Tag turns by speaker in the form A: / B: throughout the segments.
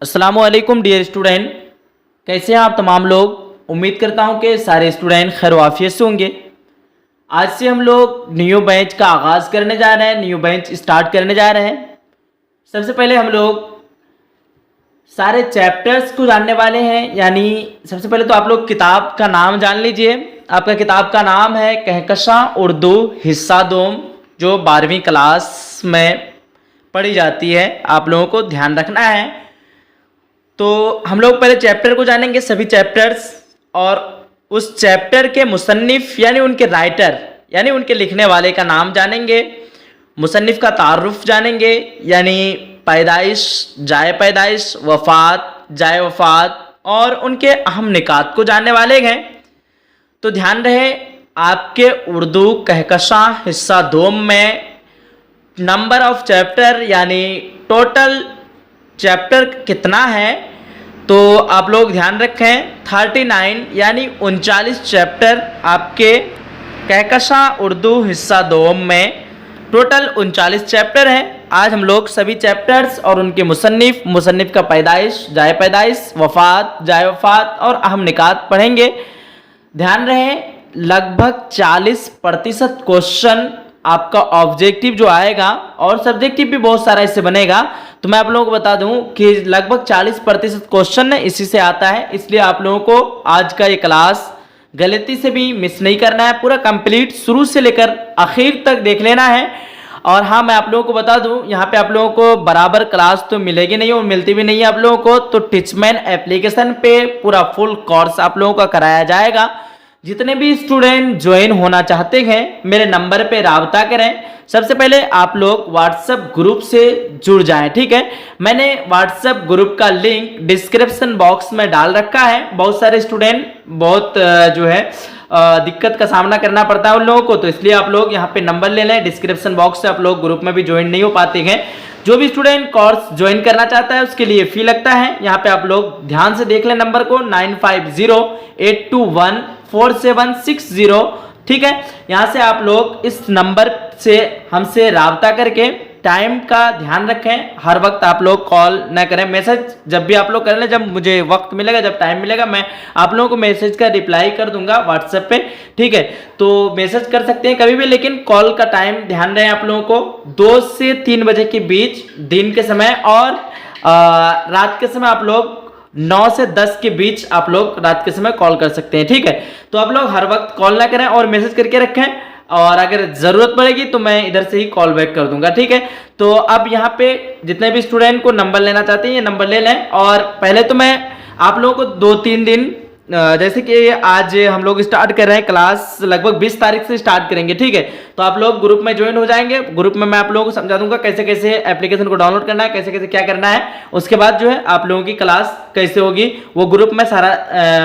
A: अस्सलामुअलैकुम dear student, कैसे हैं आप तमाम लोग। उम्मीद करता हूं कि सारे स्टूडेंट खैर वाफियत से होंगे। आज से हम लोग न्यू बैच का आगाज़ करने जा रहे हैं, न्यू बैच स्टार्ट करने जा रहे हैं। सबसे पहले हम लोग सारे चैप्टर्स को जानने वाले हैं। यानी सबसे पहले तो आप लोग किताब का नाम जान लीजिए। आपका किताब का नाम है कहकशां उर्दू हिस्सा दोम, जो 12वीं क्लास में पढ़ी जाती है। आप लोगों को ध्यान रखना है। तो हम लोग पहले चैप्टर को जानेंगे, सभी चैप्टर्स, और उस चैप्टर के मुसन्निफ यानी उनके राइटर यानी उनके लिखने वाले का नाम जानेंगे। मुसन्निफ का तारुफ जानेंगे, यानी पैदाइश, जाए पैदाइश, वफ़ात, जाए वफ़ात, और उनके अहम निकात को जानने वाले हैं। तो ध्यान रहे, आपके उर्दू कहकशां हिस्सा दोम में नंबर ऑफ चैप्टर यानी टोटल चैप्टर कितना है, तो आप लोग ध्यान रखें 39 यानी 39 चैप्टर आपके कहकशां उर्दू हिस्सा दोम में टोटल 39 चैप्टर हैं। आज हम लोग सभी चैप्टर्स और उनके मुसन्निफ का पैदाइश, जाए पैदाइश, वफ़ात, जाए वफ़ात और अहम निकात पढ़ेंगे। ध्यान रहे, लगभग 40% क्वेश्चन आपका ऑब्जेक्टिव जो आएगा, और सब्जेक्टिव भी बहुत सारा इससे बनेगा। तो मैं आप लोगों को बता दूं कि लगभग 40% क्वेश्चन इसी से आता है। इसलिए आप लोगों को आज का ये क्लास गलती से भी मिस नहीं करना है, पूरा कंप्लीट शुरू से लेकर आखिर तक देख लेना है। और हाँ, मैं आप लोगों को बता दूं, यहाँ पे आप लोगों को बराबर क्लास तो मिलेगी नहीं और मिलती भी नहीं है आप लोगों को। तो टीचमैन एप्लीकेशन पे पूरा फुल कोर्स आप लोगों का कराया जाएगा। जितने भी स्टूडेंट ज्वाइन होना चाहते हैं मेरे नंबर पे राब्ता करें। सबसे पहले आप लोग व्हाट्सएप ग्रुप से जुड़ जाएं, ठीक है। मैंने व्हाट्सएप ग्रुप का लिंक डिस्क्रिप्शन बॉक्स में डाल रखा है। बहुत सारे स्टूडेंट बहुत जो है दिक्कत का सामना करना पड़ता है उन लोगों को, तो इसलिए आप लोग यहाँ पे नंबर ले लें डिस्क्रिप्शन बॉक्स से। आप लोग ग्रुप में भी ज्वाइन नहीं हो पाते हैं। जो भी स्टूडेंट कोर्स ज्वाइन करना चाहता है उसके लिए फी लगता है। यहाँ पे आप लोग ध्यान से देख लें नंबर को 9508214760, ठीक है। यहाँ से आप लोग इस नंबर से हमसे राब्ता करके टाइम का ध्यान रखें। हर वक्त आप लोग कॉल ना करें, मैसेज जब भी आप लोग कर लें, जब मुझे वक्त मिलेगा, जब टाइम मिलेगा, मैं आप लोगों को मैसेज का रिप्लाई कर दूंगा व्हाट्सएप पे, ठीक है। तो मैसेज कर सकते हैं कभी भी, लेकिन कॉल का टाइम ध्यान रहे आप लोगों को 2 से 3 बजे के बीच दिन के समय, और रात के समय आप लोग 9 से 10 के बीच आप लोग रात के समय कॉल कर सकते हैं, ठीक है। तो आप लोग हर वक्त कॉल ना करें और मैसेज करके रखें, और अगर जरूरत पड़ेगी तो मैं इधर से ही कॉल बैक कर दूंगा, ठीक है। तो अब यहाँ पे जितने भी स्टूडेंट को नंबर लेना चाहते हैं ये नंबर ले लें। और पहले तो मैं आप लोगों को 2-3 दिन, जैसे कि आज हम लोग स्टार्ट कर रहे हैं क्लास, लगभग 20 तारीख से स्टार्ट करेंगे, ठीक है। तो आप लोग ग्रुप में ज्वाइन हो जाएंगे। ग्रुप में मैं आप लोगों को समझा दूंगा कैसे कैसे एप्लीकेशन को डाउनलोड करना है, कैसे कैसे क्या करना है। उसके बाद जो है आप लोगों की क्लास कैसे होगी वो ग्रुप में सारा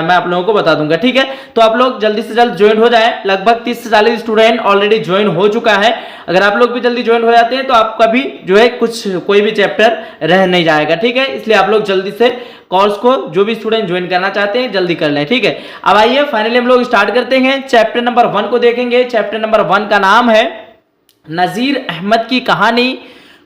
A: मैं आप लोगों को बता दूंगा, ठीक है। तो आप लोग जल्दी से जल्द ज्वाइन हो जाए। लगभग 30 से 40 स्टूडेंट ऑलरेडी ज्वाइन हो चुका है। अगर आप लोग भी जल्दी ज्वाइन हो जाते हैं तो आपका भी जो है कोई भी चैप्टर रह नहीं जाएगा, ठीक है। इसलिए आप लोग जल्दी से कोर्स को, जो भी स्टूडेंट ज्वाइन करना चाहते हैं, जल्दी कर लें, ठीक है। अब आइए फाइनली हम लोग स्टार्ट करते हैं। चैप्टर नंबर 1 को देखेंगे। चैप्टर नंबर 1 का नाम है नजीर अहमद की कहानी,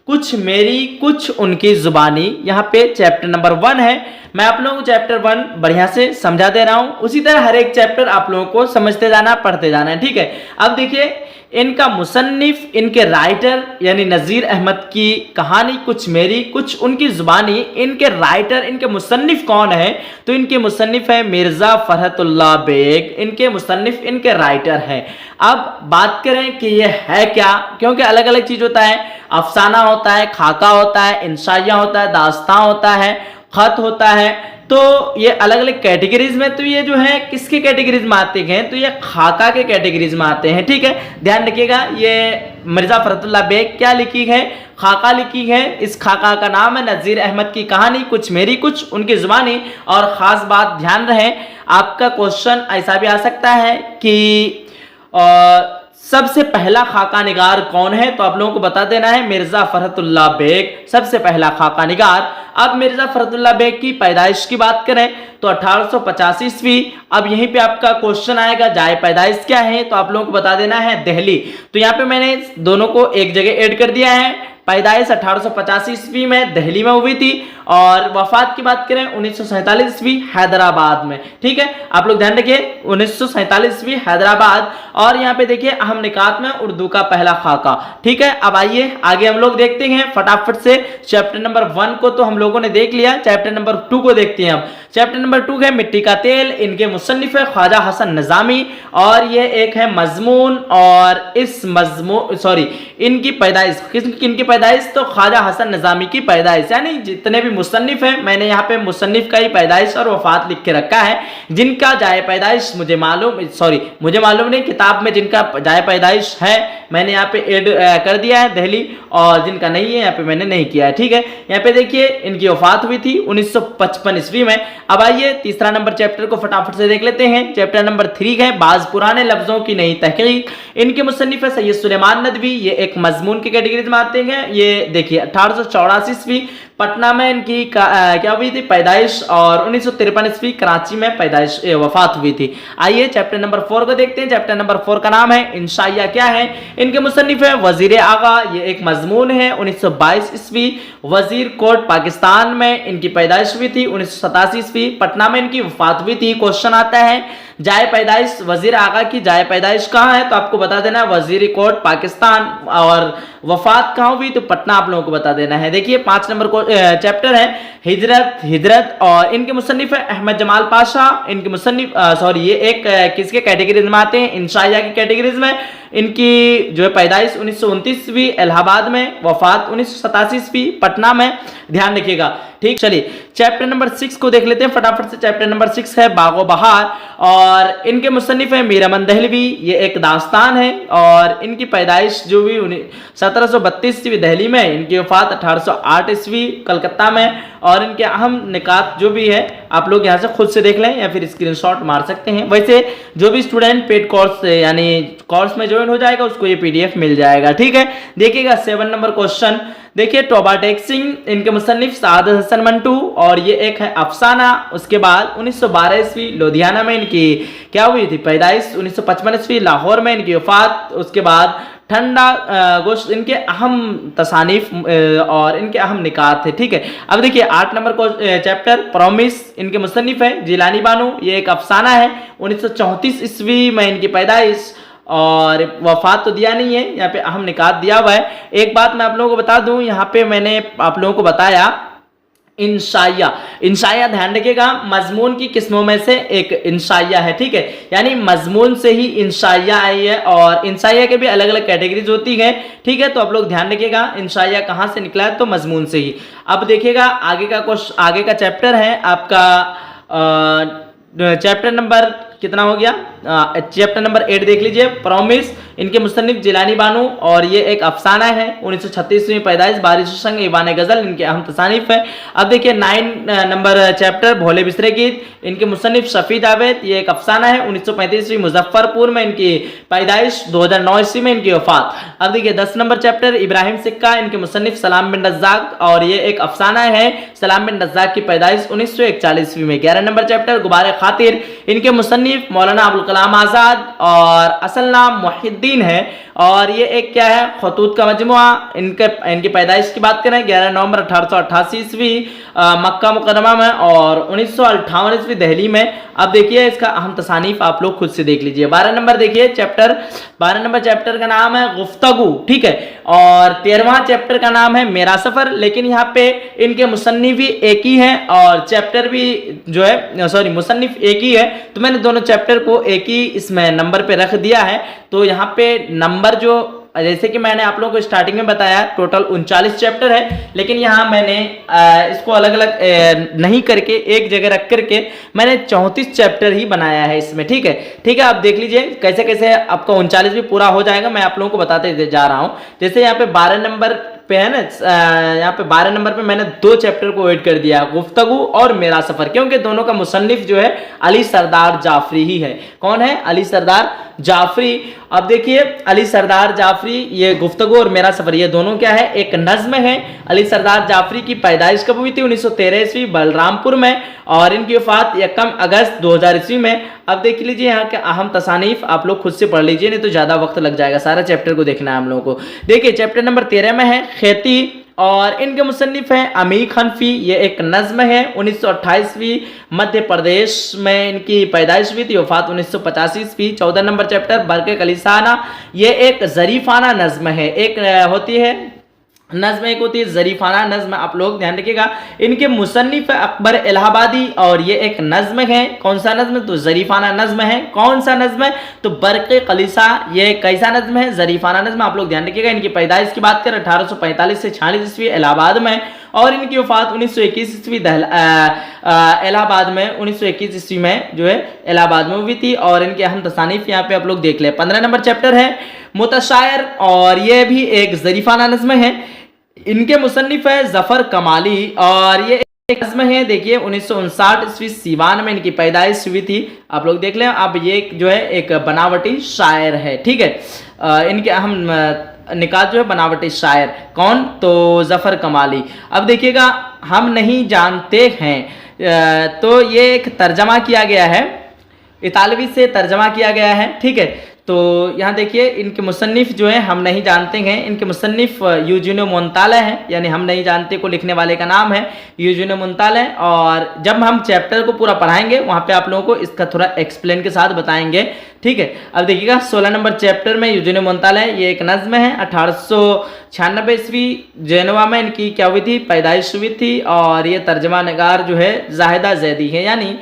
A: कुछ मेरी कुछ उनकी जुबानी। यहाँ पे चैप्टर नंबर 1 है। मैं आप लोगों को चैप्टर 1 बढ़िया से समझा दे रहा हूं। उसी तरह हर एक चैप्टर आप लोगों को समझते जाना, पढ़ते जाना है, ठीक है। अब देखिए, इनका मुसन्निफ, इनके राइटर यानी नजीर अहमद की कहानी, कुछ मेरी कुछ उनकी जुबानी। इनके राइटर, इनके मुसन्निफ कौन है? तो इनके मुसन्निफ है मिर्जा फरहतुल्लाह बेग। इनके मुसन्निफ, इनके राइटर हैं। अब बात करें कि ये है क्या, क्योंकि अलग अलग चीज होता है। अफसाना होता है, खाका होता है, इंशाइया होता है, दास्तां होता है, खत होता है। तो ये अलग अलग कैटेगरीज में, तो ये जो है किसके कैटेगरीज में आते हैं? तो ये खाका के कैटेगरीज में आते हैं, ठीक है। ध्यान रखिएगा, ये मिर्जा फरहतुल्लाह बेग क्या लिखी है? खाका लिखी है। इस खाका का नाम है नजीर अहमद की कहानी, कुछ मेरी कुछ उनकी जुबानी। और खास बात ध्यान रहे, आपका क्वेश्चन ऐसा भी आ सकता है कि सबसे पहला खाका निगार कौन है? तो आप लोगों को बता देना है मिर्जा फरहतुल्लाह बेग सबसे पहला खाका निगार। अब मिर्जा फरहतुल्लाह बेग की पैदाइश की बात करें तो 1885 ईस्वी। अब यहीं पे आपका क्वेश्चन आएगा जाए पैदाइश क्या है? तो आप लोगों को बता देना है दिल्ली। तो यहाँ पे मैंने दोनों को एक जगह ऐड कर दिया है, पैदाइश 1885 ईस्वी में दिल्ली में हुई थी और वफात की बात करें 1947 ईस्वी हैदराबाद में। ठीक है, आप लोग ध्यान रखिए 1947 ईस्वी हैदराबाद। और यहाँ पे देखिए अहम निकात में उर्दू का पहला खाका। ठीक है, अब आइए आगे हम लोग देखते हैं फटाफट से। चैप्टर नंबर 1 को तो हम लोगों ने देख लिया, चैप्टर नंबर 2 को देखते हैं। अब चैप्टर नंबर 2 है मिट्टी का तेल। इनके मुसन्निफ है ख्वाजा हसन निजामी और ये एक है मजमून। और इस मजमून इनकी पैदाइश, किनकी पैदाइश? तो ख्वाजा हसन निजामी की पैदाइश। यानी जितने भी मुसन्निफ हैं, मैंने यहाँ पे मुसन्निफ का ही पैदाइश और वफात लिख के रखा है। जिनका जाए पैदाइश मुझे मालूम नहीं, किताब में जिनका जाए पैदाइश है मैंने यहाँ पे ऐड कर दिया है दिल्ली, और जिनका नहीं है यहाँ पे मैंने नहीं किया है। ठीक है, यहाँ पे देखिए इनकी वफात हुई थी 1955 ईस्वी में। अब आइए तीसरा नंबर चैप्टर को फटाफट से देख लेते हैं। चैप्टर नंबर 3 है बाज पुराने लफ्जों की नई तहकीक। इनके मुसन्निफ है सैयद सुलेमान नदवी। ये एक मजमून की कैटेगरी में आते हैं। ये देखिए 1884 ईस्वी पटना में इनकी क्या हुई थी पैदाइश, और 1953 ईस्वी कराची में पैदाइश वफात हुई थी। आइए चैप्टर नंबर 4 को देखते हैं। चैप्टर नंबर 4 का नाम है इंशाइया क्या है। इनके मुसन्निफ है वजीर आगा। ये एक मजमून है 1922 ईस्वी वजीर कोट पाकिस्तान में इनकी पैदाइश हुई थी। 1987 ईस्वी पटना में इनकी वफात हुई थी। क्वेश्चन आता है जाए पैदाइश वजीर आगा की जाए पैदाइश कहाँ है, तो आपको बता देना है वजीर कोट पाकिस्तान, और वफात कहाँ हुई तो पटना आप लोगों को बता देना है। देखिए 5 नंबर को चैप्टर है हिजरत और इनके मुसन्निफ है अहमद जमाल पाशा। इनके मुसन्निफ ये एक किसके कैटेगरीज में आते हैं? इंशाइया की कैटेगरीज में। इनकी जो है पैदाइश 1929वीं इलाहाबाद में, वफात 1987 ईस्वी पटना में। ध्यान रखिएगा। ठीक, चलिए चैप्टर नंबर 6 को देख लेते हैं फटाफट से। चैप्टर नंबर 6 है बागो बहार और इनके मुसन्निफ है मीर अमन दहलवी। ये एक दास्तान है और इनकी पैदाइश जो भी 1732 ईस्वी दिल्ली में, इनकी वफात 1808 ईस्वी कलकत्ता में। और इनके अहम निकात जो भी है आप लोग यहाँ से खुद से देख लें या फिर स्क्रीनशॉट मार सकते हैं। वैसे जो भी स्टूडेंट पेड कोर्स यानी कोर्स में ज्वाइन हो जाएगा उसको ये पीडीएफ मिल जाएगा। ठीक है, देखिएगा 7 नंबर क्वेश्चन। देखिए टोबा टेक्सिंग। इनके मुसन्निफ सादत हसन मंटू और ये एक है अफसाना। उसके बाद 1912 ईस्वी लुधियाना में इनकी क्या हुई थी पैदाइश। 1955 ईस्वी लाहौर में इनकी वफात। उसके बाद ठंडा गोश्त इनके अहम तसानीफ और इनके अहम निकात थे। ठीक है, अब देखिए 8 नंबर को चैप्टर प्रॉमिस। इनके मुसन्निफ है जिलानी बानो। ये एक अफसाना है 1934 ईस्वी में इनकी पैदाइश और वफात तो दिया नहीं है, यहाँ पे अहम निकात दिया हुआ है। एक बात मैं आप लोगों को बता दूं, यहाँ पे मैंने आप लोगों को बताया इंशाइया ध्यान रखिएगा मजमून की किस्मों में से एक इंशाइया है। ठीक है, यानी मजमून से ही इंशाइया आई है और इंशाइया के भी अलग अलग कैटेगरीज होती हैं। ठीक है, तो आप लोग ध्यान रखिएगा इंशाइया कहाँ से निकला है तो मजमून से ही। अब देखिएगा आगे का चैप्टर है आपका चैप्टर नंबर कितना हो गया? चैप्टर नंबर 8 देख लीजिए प्रॉमिस। इनके मुसन्निफ जिलानी बानो और ये एक अफसाना है 1936 में पैदाइश बारिश संग ईवान गजल इनके अहम तसानीफ है। अब देखिए 9 नंबर चैप्टर भोले बिसरे गीत। इनके मुसन्निफ शफी जावेद। ये एक अफसाना है 1935 मुजफ्फरपुर में इनकी पैदाइश, 2009 ईस्वी में इनकी वफात। अब देखिए 10 नंबर चैप्टर इब्राहिम सिक्का। इनके मुसन्निफ सलाम बिन रज़्ज़ाक और ये एक अफसाना है सलाम बिन रज़्ज़ाक की पैदाइश 1941 ईस्वी में। 11 नंबर चैप्टर गुबारे खातिर। इनके मुसन्निफ मौलाना अबुल कलाम आजाद और असल नाम मुहिद्दीन है और ये एक क्या है खतूत का मजमुआ। इनकी पैदाइश की बात करें 11 नवंबर 1888 ईस्वी मक्का मुकरमा में और 1958 ईस्वी दिल्ली में। अब देखिए इसका अहम तसानीफ आप लोग खुद से देख लीजिए। 12 नंबर देखिए चैप्टर 12 नंबर चैप्टर का नाम है गुफ्तगू। ठीक है, और 13वां चैप्टर का नाम है मेरा सफर। लेकिन यहाँ पे इनके मुसन्निफ भी एक ही है और चैप्टर भी जो है मुसन्निफ एक ही है, तो मैंने दोनों चैप्टर को एक ही इसमें नंबर पे रख दिया है। तो यहाँ पे नंबर जो जैसे कि मैंने आप लोगों को स्टार्टिंग में बताया टोटल 39 चैप्टर है, लेकिन यहाँ मैंने इसको अलग अलग नहीं करके एक जगह रख करके मैंने 34 चैप्टर ही बनाया है इसमें। ठीक है, आप देख लीजिए कैसे कैसे आपका 39 भी पूरा हो जाएगा, मैं आप लोगों को बताते जा रहा हूँ। जैसे यहाँ पे 12 नंबर पे है ना, यहाँ पे 12 नंबर पे मैंने 2 चैप्टर को ऐड कर दिया, गुफ्तगू और मेरा सफर, क्योंकि दोनों का मुसन्निफ जो है अली सरदार जाफरी ही है। कौन है? अली सरदार जाफरी। अब देखिए अली सरदार जाफरी, ये गुफ्तगू और मेरा सफर ये दोनों क्या है एक नज्म है। अली सरदार जाफरी की पैदाइश कब हुई थी? 1913 ईस्वी बलरामपुर में और इनकी वफात 1 अगस्त 2000 ईस्वी में। अब देख लीजिए यहाँ के अहम तसानीफ आप लोग खुद से पढ़ लीजिए, नहीं तो ज़्यादा वक्त लग जाएगा, सारा चैप्टर को देखना है हम लोगों को। देखिए चैप्टर नंबर 13 में है खेती, और इनके मुसन्निफ हैं अमीक हनफी। ये एक नज़्म है, 1928वीं मध्य प्रदेश में इनकी पैदाइश हुई थी, वफात 1985वीं। 14 नंबर चैप्टर बरक़े कलिसाना, ये एक ज़रीफ़ाना नज़्म है। एक होती है नज़्म, एक होती है ज़रीफ़ाना नज़्म, आप लोग ध्यान रखिएगा। इनके मुसन्निफ अकबर इलाहाबादी, और ये एक नज़्म है। कौन सा नज़्म? तो ज़रीफ़ाना नज़्म है। कौन सा नज़्म है? तो बरक़े कलिसा, ये कैसा नज़्म है? ज़रीफ़ाना नज़्म, आप लोग ध्यान रखिएगा। इनकी पैदाइश की बात करें 1845 से 46 ईस्वी इलाहाबाद में, और इनकी वफात 1921 ईस्वी इलाहाबाद में 1921 ईस्वी में जो है इलाहाबाद में हुई थी। और इनके अहम तसानीफ यहाँ पे आप लोग देख लें। 15 नंबर चैप्टर है मुतशायर, और ये भी एक ज़रीफ़ाना नज़्म है। इनके मुसन्निफ है ज़फ़र कमाली, और ये एक नज़्म है। देखिए 1959 ईस्वी सीवान में इनकी पैदाइश हुई थी, आप लोग देख लें। अब ये जो है एक बनावटी शायर है, ठीक है। इनके अहम निकात जो है बनावटी शायर, कौन? तो ज़फ़र कमाली। अब देखिएगा हम नहीं जानते हैं, तो ये एक तर्जमा किया गया है, इतालवी से तर्जमा किया गया है, ठीक है। तो यहाँ देखिए इनके मुसन्निफ जो है हम नहीं जानते हैं, इनके मुसन्निफ यूजीनो मोंताले हैं, यानी हम नहीं जानते को लिखने वाले का नाम है यूजीनो मोंताले। और जब हम चैप्टर को पूरा पढ़ाएंगे वहाँ पे आप लोगों को इसका थोड़ा एक्सप्लेन के साथ बताएंगे, ठीक है। अब देखिएगा 16 नंबर चैप्टर में यूजीनो मोंताले, ये एक नज़्म है। 1896 ईस्वी जेनवा में इनकी क्या हुई थी? पैदाइश हुई थी। और ये तर्जमा नगार जो है जाहिदा जैदी है, यानी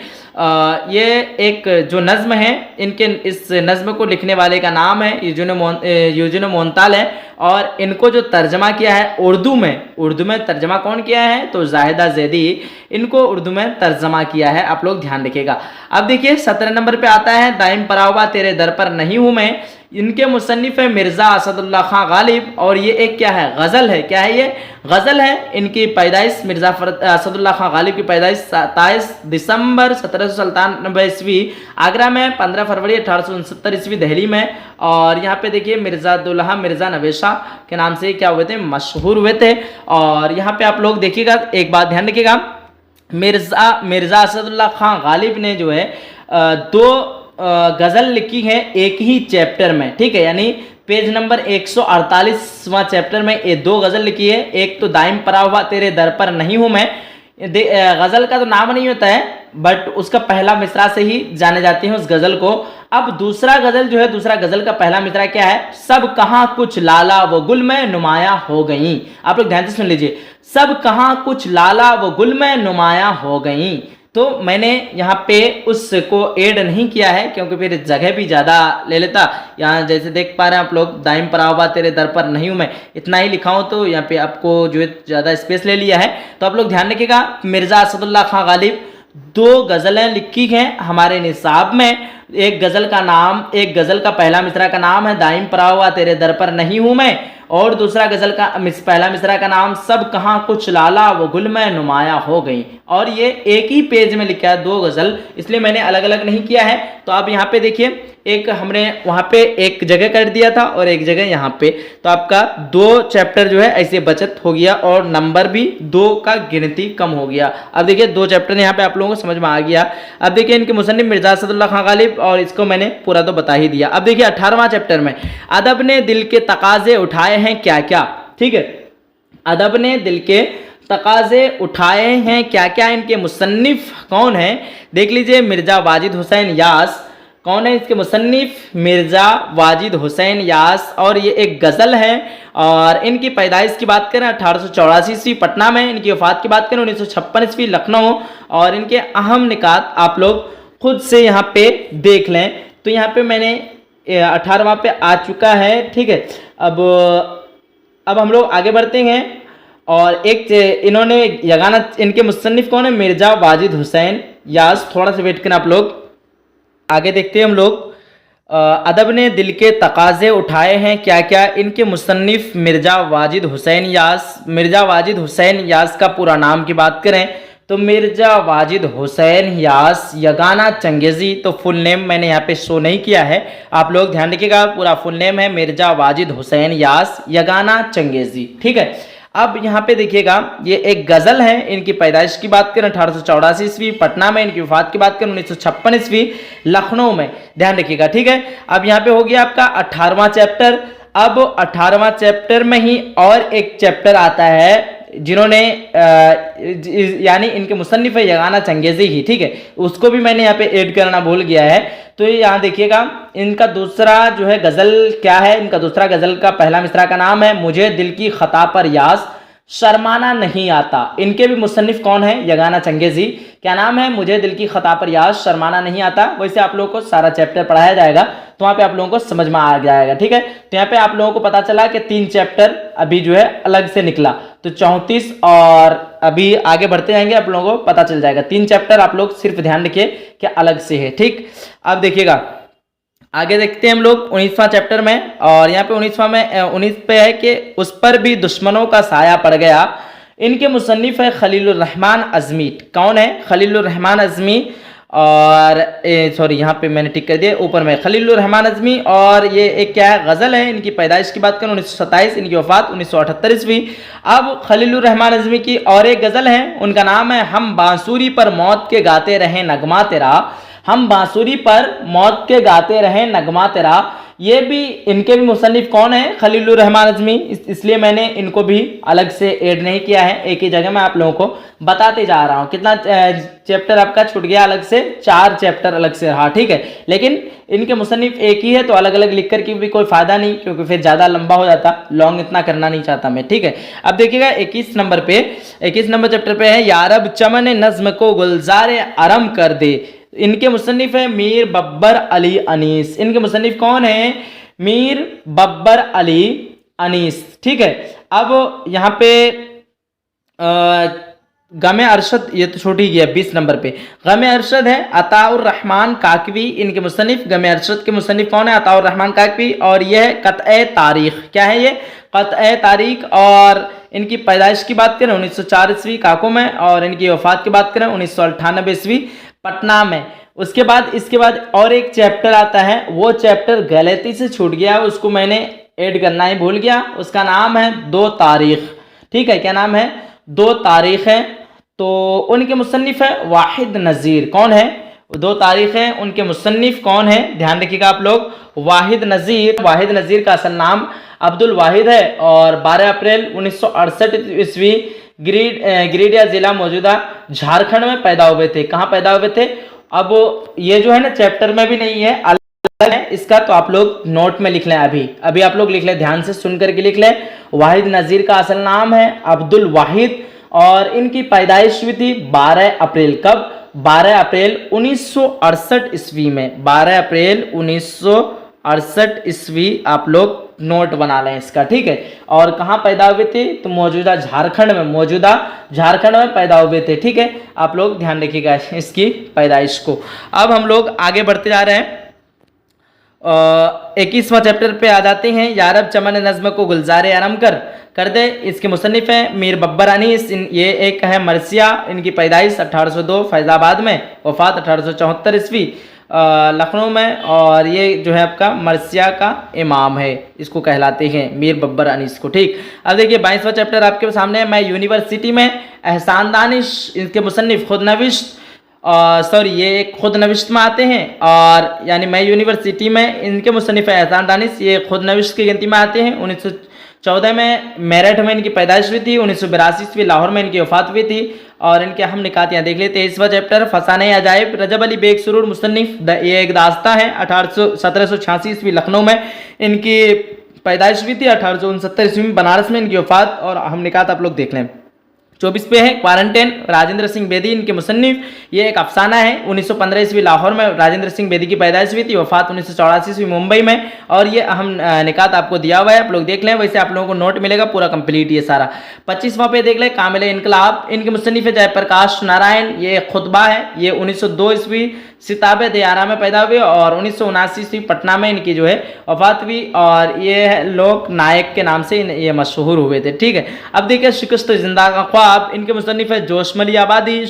A: ये एक जो नज़्म है, इनके इस नज़्म को लिखने वाले का नाम है यूजीनो मोंताले है। और इनको जो तर्जमा किया है उर्दू में तर्जमा कौन किया है? तो जाहिदा जैदी, इनको उर्दू में तर्जमा किया है, आप लोग ध्यान रखिएगा। अब देखिए 17 नंबर पे आता है दाइम परावा तेरे दर पर नहीं हूँ मैं। इनके मुसन्निफ है मिर्ज़ा असदुल्ला खां गालिब, और ये एक क्या है? गज़ल है। क्या है ये? गज़ल है। इनकी पैदाइश मिर्ज़ा असदुल्ला खां गालिब की पैदाइश 27 दिसंबर 1797 ईस्वी आगरा में, 15 फरवरी 1869 ईस्वी दिल्ली में। और यहाँ पे देखिए मिर्ज़ा दुल्हा मिर्ज़ा नवेशा के नाम से क्या हुए थे? मशहूर हुए थे। और यहाँ पे आप लोग देखिएगा, एक बात ध्यान रखिएगा, मिर्ज़ा असदुल्ला खां गालिब ने जो है दो गज़ल लिखी है एक ही चैप्टर में, ठीक है। यानी पेज नंबर 148वां चैप्टर में ये दो गज़ल लिखी है। एक तो दाइम परा हुआ तेरे दर पर नहीं हूँ मैं, गज़ल का तो नाम नहीं होता है, बट उसका पहला मिसरा से ही जाने जाते हैं उस गज़ल को। अब दूसरा गज़ल जो है, दूसरा गज़ल का पहला मिसरा क्या है? सब कहाँ कुछ लाला वो गुल में नुमाया हो गई। आप लोग ध्यान से सुन लीजिए, सब कहाँ कुछ लाला वो गुल में नुमाया हो गई। तो मैंने यहाँ पे उसको ऐड नहीं किया है क्योंकि फिर जगह भी ज़्यादा ले लेता। यहाँ जैसे देख पा रहे हैं आप लोग, दाइम परावा तेरे दर पर नहीं हूँ मैं, इतना ही लिखा हूँ, तो यहाँ पे आपको जो है ज़्यादा स्पेस ले लिया है। तो आप लोग ध्यान रखिएगा, मिर्ज़ा असदुल्ला खां गालिब दो गज़लें लिखी हैं हमारे निसाब में। एक गज़ल का पहला मिसरा का नाम है दाइम परावा तेरे दर पर नहीं हूँ मैं, और दूसरा गज़ल का पहला मिसरा का नाम सब कहाँ कुछ लाला वो गुल में नुमाया हो गई। और ये एक ही पेज में लिखा है दो गज़ल, इसलिए मैंने अलग अलग नहीं किया है। तो आप यहाँ पे देखिए, एक हमने वहाँ पे एक जगह कर दिया था और एक जगह यहाँ पे, तो आपका दो चैप्टर जो है ऐसे बचत हो गया और नंबर भी दो का गिनती कम हो गया। अब देखिए दो चैप्टर यहाँ पे आप लोगों को समझ में आ गया। अब देखिए इनके मुसन्निफ मिर्ज़ा असदुल्ला खां गालिब, और इसको मैंने पूरा तो बता ही दिया। अब देखिए 18वां चैप्टर में अदब ने दिल के तकाजे उठाए हैं क्या क्या, ठीक है। अदब ने दिल के तकाजे उठाए हैं क्या क्या, इनके मुसन्निफ कौन है? देख लीजिए, मिर्ज़ा वाजिद हुसैन यास। कौन है इसके मुसन्निफ? मिर्ज़ा वाजिद हुसैन यास। और ये एक गज़ल है। और इनकी पैदाइश की बात करें 1884 ईस्वी पटना में, इनकी वफ़ात की बात करें 1956 ईस्वी लखनऊ। और इनके अहम निकात आप लोग खुद से यहाँ पे देख लें। तो यहाँ पे मैंने 18वां पे आ चुका है, ठीक है। अब हम लोग आगे बढ़ते हैं। और एक इन्होंने यगाना, इनके मुसन्निफ कौन है? मिर्ज़ा वाजिद हुसैन यास। थोड़ा सा वेट करें आप लोग, आगे देखते हैं हम लोग। अदब ने दिल के तकाजे उठाए हैं क्या क्या, इनके मुसन्निफ मिर्ज़ा वाजिद हुसैन यास। मिर्ज़ा वाजिद हुसैन यास का पूरा नाम की बात करें तो मिर्ज़ा वाजिद हुसैन यास यगाना चंगेज़ी। तो फुल नेम मैंने यहाँ पे शो नहीं किया है, आप लोग ध्यान रखिएगा, पूरा फुल नेम है मिर्ज़ा वाजिद हुसैन यास यगाना चंगेज़ी, ठीक है। अब यहाँ पे देखिएगा, ये एक गजल है। इनकी पैदाइश की बात करें 1884 ईस्वी पटना में, इनकी वफात की बात करें 1956 ईस्वी लखनऊ में। ध्यान रखिएगा, ठीक है। अब यहाँ पे हो गया आपका 18वां चैप्टर। अब 18वां चैप्टर में ही और एक चैप्टर आता है जिन्होंने यानी इनके मुसन्निफ है यगाना चंगेज़ी ही, ठीक है, उसको भी मैंने यहाँ पे ऐड करना भूल गया है। तो ये यहाँ देखिएगा, इनका दूसरा जो है गजल क्या है, इनका दूसरा गजल का पहला मिसरा का नाम है मुझे दिल की खता पर यास शर्माना नहीं आता। इनके भी मुसन्निफ कौन है, यगाना चंगेज़ी। क्या नाम है, मुझे दिल की खता पर यास शर्माना नहीं आता। वैसे आप लोगों को सारा चैप्टर पढ़ाया जाएगा तो वहाँ पे आप लोगों को समझ में आ जाएगा, ठीक है। तो यहाँ पे आप लोगों को पता चला कि 3 चैप्टर अभी जो है अलग से निकला, तो 34 और अभी आगे बढ़ते जाएंगे आप लोगों को पता चल जाएगा। 3 चैप्टर आप लोग सिर्फ ध्यान रखिए कि अलग से है, ठीक। अब देखिएगा आगे देखते हैं हम लोग 19वां चैप्टर में, और यहाँ पे 19वां में 19 पे है कि उस पर भी दुश्मनों का साया पड़ गया। इनके मुसन्निफ है खलीलुर रहमान अज़मी। कौन है, खलीलुर रहमान अज़मी। और सॉरी यहाँ पे मैंने टिक कर दिया ऊपर में, खलीलुर रहमान अज़मी। और ये एक क्या है, गज़ल है। इनकी पैदाइश की बात करें 1927, इनकी वफात 1978 ईस्वी। अब खलीलुर रहमान अज़मी की और एक गज़ल है, उनका नाम है हम बांसुरी पर मौत के गाते रहे नगमा तेरा। हम बांसुरी पर मौत के गाते रहे नगमा तेरा। ये भी इनके भी मुसन्निफ कौन है, खलीलुर रहमान अज़मी। इसलिए मैंने इनको भी अलग से ऐड नहीं किया है, एक ही जगह मैं आप लोगों को बताते जा रहा हूँ। कितना चैप्टर आपका छूट गया अलग से, 4 चैप्टर अलग से रहा, ठीक है। लेकिन इनके मुसन्निफ एक ही है तो अलग अलग लिख कर के भी कोई फायदा नहीं, क्योंकि फिर ज़्यादा लंबा हो जाता, लॉन्ग इतना करना नहीं चाहता मैं, ठीक है। अब देखिएगा 21 नंबर पे, 21 नंबर चैप्टर पे है यारब चमन नज्म को गुलजार अरम कर दे। इनके मुसन्निफ है मीर बब्बर अली अनीस। इनके मुसन्निफ कौन है, मीर बब्बर अली अनीस, ठीक है। अब यहाँ पे गमे अरशद, ये तो छोटी गया 20 नंबर पे। गमे अरशद है अताउर रहमान काकवी। इनके मुसन्निफ गमे अरशद के मुसन्निफ कौन है, अताउर रहमान काकवी। और यह है क़त्ए तारीख। क्या है ये, क़त्ए तारीख। और इनकी पैदाइश की बात करें 1904 ईस्वी काको में, और इनकी वफात की बात करें 1998 ईस्वी पटना में। उसके बाद इसके बाद और एक चैप्टर आता है, वो चैप्टर गलती से छूट गया, उसको मैंने ऐड करना ही भूल गया। उसका नाम है 2 तारीख, ठीक है। क्या नाम है, 2 तारीख है। तो उनके मुसन्निफ है वाहिद नज़ीर। कौन है, 2 तारीख है, उनके मुसन्निफ कौन है, ध्यान रखिएगा आप लोग, वाहिद नज़ीर। वाहिद नज़ीर का असल नाम अब्दुल वाहिद है, और 12 अप्रैल 1968 ईस्वी गिरिडीह जिला मौजूदा झारखंड में पैदा हुए थे। कहाँ पैदा हुए थे, अब ये जो है ना चैप्टर में भी नहीं है, अलग है इसका, तो आप लोग नोट में लिख लें। अभी आप लोग लिख लें, ध्यान से सुन करके लिख लें। वाहिद नज़ीर का असल नाम है अब्दुल वाहिद, और इनकी पैदाइश हुई थी 12 अप्रैल। कब, 12 अप्रैल 1968 ईस्वी में। 12 अप्रैल 1968 ईस्वी आप लोग नोट बना लें इसका, ठीक है। और कहाँ पैदा हुए थे, तो मौजूदा झारखंड में पैदा हुए थे, ठीक है। आप लोग ध्यान रखिएगा इसकी पैदाइश को। अब हम लोग आगे बढ़ते जा रहे हैं, 21वां चैप्टर पे आ जाते हैं। यारब चमन नज़्म को गुलजार आरम कर दे। इसके मुसन्निफ हैं मीर बब्बर अनीस। ये एक है मरसिया। इनकी पैदाइश 1802 फैज़ाबाद में, वफात 1874 ईस्वी लखनऊ में। और ये जो है आपका मरसिया का इमाम है, इसको कहलाते हैं मीर बब्बर अनीस को, ठीक। अब देखिए 22वां चैप्टर आपके सामने है, मैं यूनिवर्सिटी में। एहसान दानिश, इनके मुसन्निफ खुद नविश्त, सॉरी ये एक खुद नविश्त में आते हैं, और यानी मैं यूनिवर्सिटी में इनके मुसन्निफ एहसान दानिश, ये खुद नविश्त की गिनती में आते हैं। 1914 में मेरठ में इनकी पैदाइश हुई थी। 1982 ईस्वी लाहौर में इनकी वफात हुई थी। और इनके अहम निकात यहाँ देख लेते हैं। 23वां चैप्टर फसाने अजायब, रजब अली बेग सुरूर मुसन्निफ। ये एक दास्ता है। 1786 ईस्वी लखनऊ में इनकी पैदाइश हुई थी। 1869 ईस्वी में बनारस में इनकी वफात। और अहम निकात आप लोग देख लें। 24 पे है क्वारंटाइन, राजेंद्र सिंह बेदी इनके मुसन्निफ। ये एक अफसाना है। 1915 ईस्वी लाहौर में राजेंद्र सिंह बेदी की पैदाइश हुई थी, वफात 1984 ईस्वी मुंबई में। और ये अहम निकात आपको दिया हुआ है, आप लोग देख लें। वैसे आप लोगों को नोट मिलेगा पूरा कंप्लीट ये सारा। 25वां पे देख लें कामिल इनकलाब, इनके मुसन्निफ है जयप्रकाश नारायण। ये खुतबा है। ये 1902 ईस्वी सिताबे दियारा में पैदा हुए, और 1979 ईस्वी पटना में इनकी जो है वफात हुई। और ये लोक नायक के नाम से ये मशहूर हुए थे, ठीक है। अब देखिए शिकस्त जिंदा का ख्वाब, इनके मुसन्निफ है जोशमली आबादी।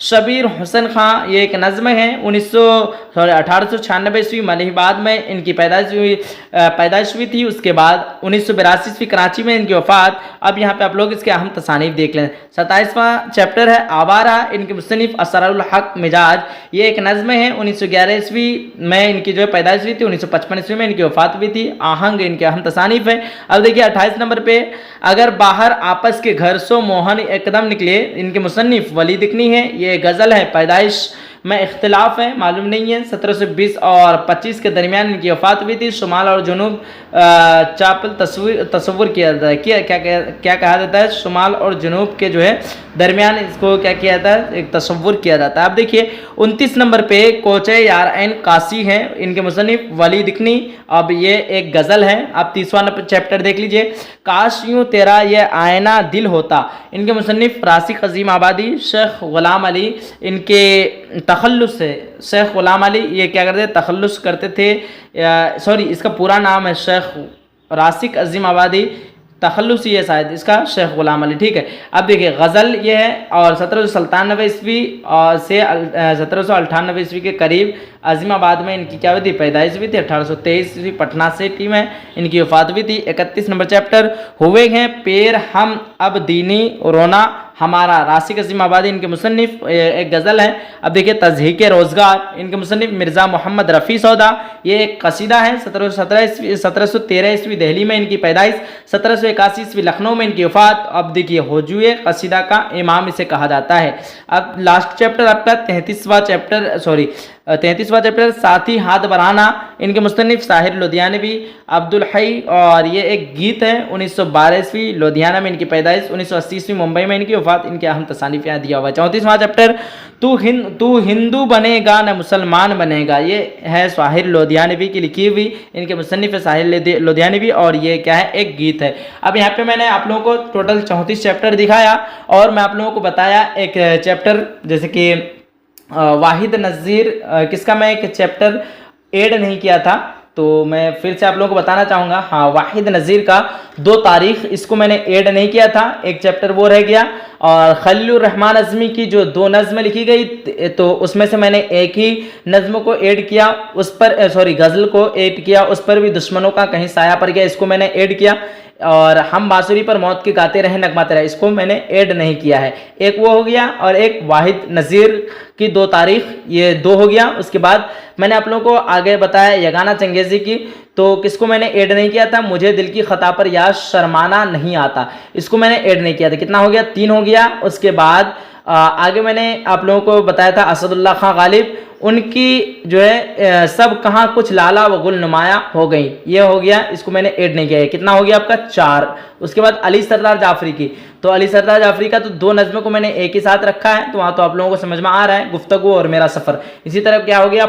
A: शबीर हुसैन खां, ये एक नज़्म है। 1896 ईस्वी मलिहाबाद में इनकी पैदाइश हुई थी। उसके बाद 1982 ईस्वी कराची में इनकी वफ़ात। अब यहाँ पे आप लोग इसके अहम तसानीफ देख लें। 27वां चैप्टर है आवारा, इनके मुसन्निफ असरारुल हक मिजाज, ये एक नज़्म है। 1911 ईस्वी में इनकी जो है पैदाइश हुई थी। 1955 ईस्वी में इनकी वफ़ात हुई थी। आहंग इनके अहम तसानीफ है। अब देखिए 28 नंबर पे, अगर बाहर आपस के घर सो मोहन एकदम निकले, इनके मुसन्निफ वली दिकनी है। ये गज़ल है। पैदाइश में इख्तिलाफ है, मालूम नहीं है। 1720 और 25 के दरमियान इनकी वफ़ात हुई थी। शुमाल और जुनूब चापल तस्वुर किया जाता है। क्या कहा जाता है? शुमाल और जुनूब के जो है दरमियान इसको क्या किया जाता है? एक तस्वुर किया जाता है। अब देखिए 29 नंबर पे कोचे यार ऐन कासी है, इनके मुसन्निफ वली दिकनी। अब ये एक गज़ल है। अब 30वां चैप्टर देख लीजिए, काश यूँ तेरा ये आयना दिल होता, इनके मुसन्निफ रासिक अजीम आबादी, शेख गुलाम अली, इनके तखल्लुस है। शेख गुलाम अली ये क्या करते थे? तखल्लुस करते थे। सॉरी, इसका पूरा नाम है शेख रासिक अजीम आबादी, तखल्लुस ये शायद इसका शेख गुलाम अली। ठीक है। अब देखिए गज़ल ये है, और 1797 ईस्वी से 1798 ईस्वी के करीब अजीमाबाद में इनकी क्या हुई थी? पैदाइश हुई थी। 1823 ईस्वी पटना सिटी में इनकी वफ़ात हुई थी। 31 नंबर चैप्टर, हुए हैं पेर हम अब दीनी रोना हमारा, रासिक अजीम आबादी, इनके मुसन्निफ एक गज़ल है। अब देखिए तज़हीक रोज़गार, इनके मुसन्निफ मिर्ज़ा मोहम्मद रफ़ी सौदा, ये एक कसीदा है। 1713 ईस्वी दिल्ली में इनकी पैदाइश, 1781 ईस्वी लखनऊ में इनकी वफ़ात। अब देखिए हुजूए कसीदा का इमाम इसे कहा जाता है। अब लास्ट चैप्टर आपका 33वां चैप्टर साथी हाथ बराना, इनके मुस्तनिफ साहिर लुधियानवी अब्दुल हई, और ये एक गीत है। 1912 ईस्वी लुधियाना में इनकी पैदाइश, 1980 ईस्वी मुंबई में इनकी वफ़ात। इनके अहम तसानीफ यहाँ दिया हुआ है। 34वां चैप्टर, तू हिंदू बनेगा न मुसलमान बनेगा, ये है साहिर लुधियानवी की लिखी हुई, इनके मुसन्निफ साहिर लुधियानवी, और ये क्या है? एक गीत है। अब यहाँ पे मैंने आप लोगों को टोटल 34 चैप्टर दिखाया, और मैं आप लोगों को बताया एक चैप्टर, जैसे कि वाहिद नज़ीर, किसका मैं एक चैप्टर ऐड नहीं किया था, तो मैं फिर से आप लोगों को बताना चाहूँगा। हाँ, वाहिद नज़ीर का 2 तारीख, इसको मैंने ऐड नहीं किया था, एक चैप्टर वो रह गया। और खलीलुर रहमान अज़मी की जो 2 नज़्म लिखी गई, तो उसमें से मैंने एक ही नज़्म को ऐड किया, उस पर सॉरी गज़ल को ऐड किया, उस पर भी दुश्मनों का कहीं साया पड़ गया, इसको मैंने ऐड किया। और हम बांसुरी पर मौत के गाते रहे नगमाते रहे, इसको मैंने ऐड नहीं किया है। एक वो हो गया, और एक वाहिद नज़ीर की 2 तारीख, ये 2 हो गया। उसके बाद मैंने आप लोगों को आगे बताया यगाना चंगेज़ी की, तो किसको मैंने ऐड नहीं किया था? मुझे दिल की खता पर याद शर्माना नहीं आता, इसको मैंने ऐड नहीं किया था। कितना हो गया? 3 हो गया। उसके बाद आगे मैंने आप लोगों को बताया था असदुल्ला खां गालिब, उनकी जो है सब कहाँ कुछ लाला व गुल नुमाया हो गई, ये हो गया, इसको मैंने ऐड नहीं किया है। कितना हो गया आपका? 4। उसके बाद अली सरदार जाफरी की, तो अली सरदार जाफरी का तो 2 नज़्मों को मैंने एक ही साथ रखा है, तो वहाँ तो आप लोगों को समझ में आ रहा है, गुफ्तगू और मेरा सफ़र। इसी तरह क्या हो गया?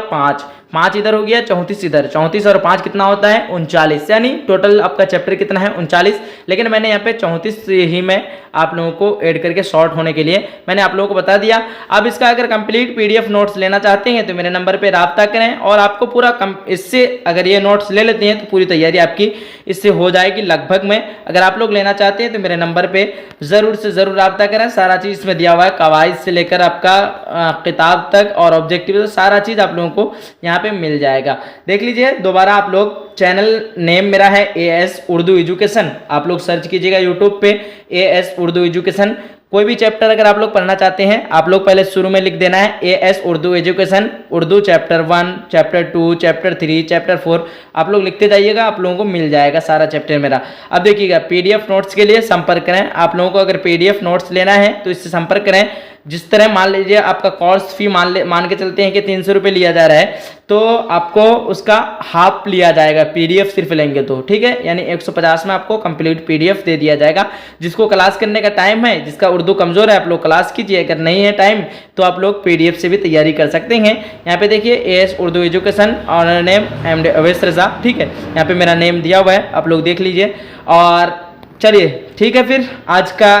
A: 5 इधर हो गया, 34 इधर, 34 और 5 कितना होता है? 39, यानी टोटल आपका चैप्टर कितना है? 39। लेकिन मैंने यहाँ पे 34 ही में आप लोगों को ऐड करके शॉर्ट होने के लिए मैंने आप लोगों को बता दिया। अब इसका अगर कंप्लीट PDF नोट्स लेना चाहते हैं तो मेरे नंबर पे राब्ता करें, और आपको पूरा इससे अगर ये नोट्स ले लेते हैं तो पूरी तैयारी आपकी इससे हो जाएगी लगभग में। अगर आप लोग लेना चाहते हैं तो मेरे नंबर पे ज़रूर से ज़रूर राब्ता करें। सारा चीज़ इसमें दिया हुआ है, कवाइद से लेकर आपका किताब तक और ऑब्जेक्टिव, तो सारा चीज़ आप लोगों को यहाँ पे मिल जाएगा। देख लीजिए दोबारा, आप लोग चैनल नेम मेरा है AS उर्दू एजुकेशन, आप लोग सर्च कीजिएगा यूट्यूब पे AS उर्दू एजुकेशन। कोई भी चैप्टर अगर आप लोग पढ़ना चाहते हैं, आप लोग पहले शुरू में लिख देना है AS Urdu education, Urdu chapter 1, chapter 2, chapter 3, chapter 4, आप लोग लिखते जाइएगा, आप लोगों को मिल जाएगा सारा चैप्टर मेरा। अब देखिएगा PDF नोट्स के लिए संपर्क करें। आप लोगों को अगर PDF नोट्स लेना है तो इससे संपर्क करें। जिस तरह मान लीजिए आपका कोर्स फी मान के चलते हैं कि 300 रुपये लिया जा रहा है, तो आपको उसका हाफ लिया जाएगा PDF सिर्फ लेंगे तो, ठीक है, यानी 150 में आपको कंप्लीट PDF दे दिया जाएगा। जिसको क्लास करने का टाइम है, जिसका उर्दू कमज़ोर है, आप लोग क्लास कीजिए, अगर नहीं है टाइम तो आप लोग PDF से भी तैयारी कर सकते हैं। यहाँ पे देखिए AS Urdu education, owner name MD Awais Raza, ठीक है, यहाँ पे मेरा नेम दिया हुआ है, आप लोग देख लीजिए। और चलिए ठीक है, फिर आज का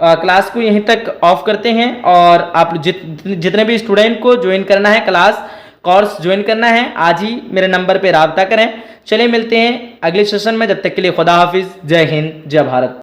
A: क्लास को यहीं तक ऑफ करते हैं। और आप जितने भी स्टूडेंट को ज्वाइन करना है, क्लास कोर्स ज्वाइन करना है, आज ही मेरे नंबर पे राब्ता करें। चलिए मिलते हैं अगले सेशन में, जब तक के लिए खुदा हाफिज़, जय हिंद, जय भारत।